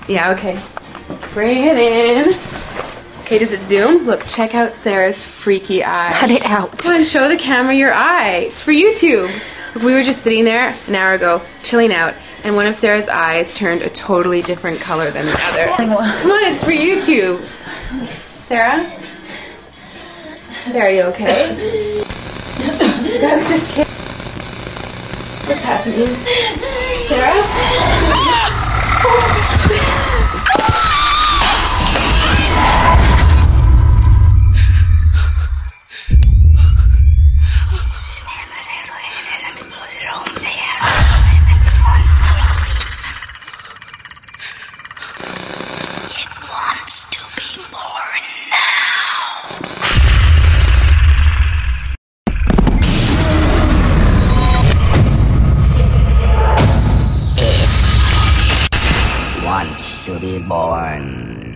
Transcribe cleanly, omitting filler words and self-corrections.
Yeah, okay. Bring it in. Okay, does it zoom? Look, check out Sarah's freaky eye. Cut it out. Come on, show the camera your eye. It's for YouTube. Look, we were just sitting there an hour ago, chilling out, and one of Sarah's eyes turned a totally different color than the other. Come on, it's for YouTube. Sarah? Sarah, you okay? I was just kidding. What's happening? Sarah? It wants to be born now. It wants to be born